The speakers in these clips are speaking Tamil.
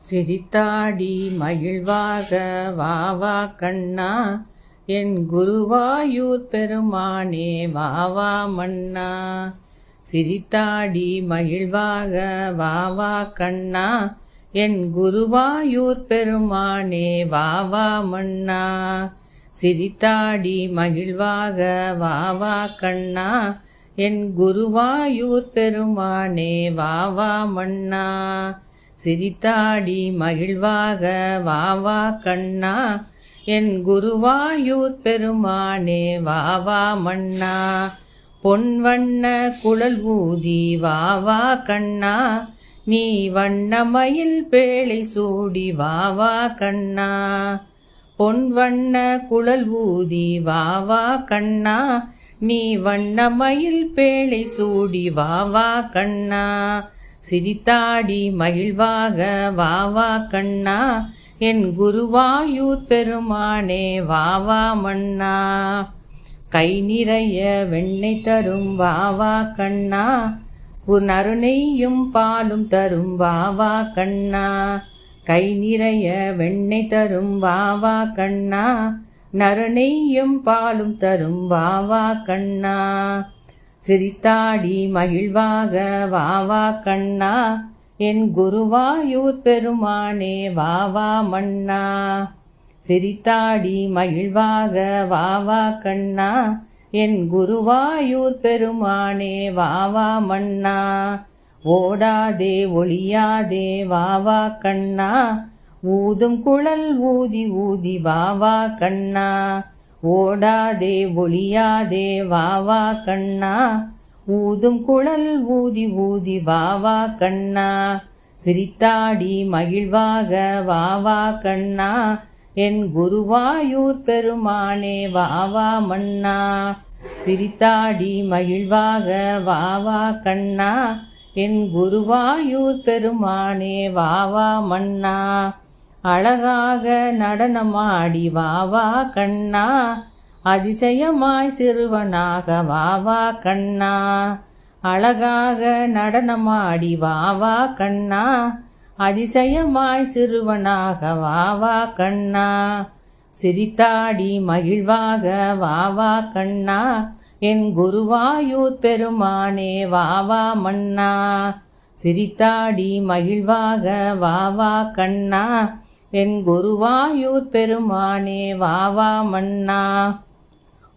சிரித்தாடி மகிழ்வாக வாவா கண்ணா, என் குருவாயூர் பெருமானே வாவா மன்னா. சிரித்தாடி மகிழ்வாக வாவா கண்ணா, என் குருவாயூர் பெருமானே வாவா மன்னா. சிரித்தாடி மகிழ்வாக வாவா கண்ணா, என் குருவாயூர் பெருமானே வாவா மன்னா. சிரித்தாடி மகிழ்வாக வாவா கண்ணா, என் குருவாயூர் பெருமானே வாவா மன்னா. பொன் வண்ண குழல் ஊதி வாவா கண்ணா, நீ வண்ணமயில் பேழை சூடி வாவா கண்ணா. பொன் வண்ண குழல் ஊதி வாவா கண்ணா, நீ வண்ணமயில் பேழை சூடி வாவா கண்ணா. சிரித்தாடி மகிழ்வாக வாவா கண்ணா, என் குருவாயூர் பெருமானே வாவா மன்னா. கை நிறைய வெண்ணெய் தரும் வாவா கண்ணா, நறுநெய்யும் பாலும் தரும் வாவா கண்ணா. கை நிறைய வெண்ணெய் தரும் வாவா கண்ணா, நறுநெய்யும் பாலும் தரும் வாவா கண்ணா. சிரித்தாடி மகிழ்வாக வாவா கண்ணா, என் குருவாயூர் பெருமானே வாவா மன்னா. சிரித்தாடி மகிழ்வாக வாவா கண்ணா, என் குருவாயூர் பெருமானே வாவா மன்னா. ஓடாதே ஒளியாதே வாவா கண்ணா, ஊதும் குழல் ஊதி ஊதி வாவா கண்ணா. ஓடாதே ஒளியாதே வாவா கண்ணா, ஊதும் குழல் ஊதி ஊதி வாவா கண்ணா. சிரித்தாடி மகிழ்வாக வாவா கண்ணா, என் குருவாயூர் பெருமானே வாவா மன்னா. சிரித்தாடி மகிழ்வாக வாவா கண்ணா, என் குருவாயூர் பெருமானே வாவா மன்னா. அழகாக நடனமாடி வாவா கண்ணா, அதிசயமாய் சிறுவனாக வாவா கண்ணா. அழகாக நடனமாடி வாவா கண்ணா, அதிசயமாய் சிறுவனாக வாவா கண்ணா. சிரித்தாடி மகிழ்வாக வாவா கண்ணா, என் குருவாயூர் பெருமானே வாவா மன்னா. சிரித்தாடி மகிழ்வாக வாவா கண்ணா, என் குருவாயூர் பெருமானே வாவா மன்னா.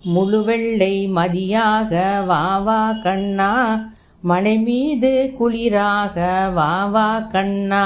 முழுவெள்ளை மதியாக வாவா கண்ணா, மலை மீது குளிராக வாவா கண்ணா.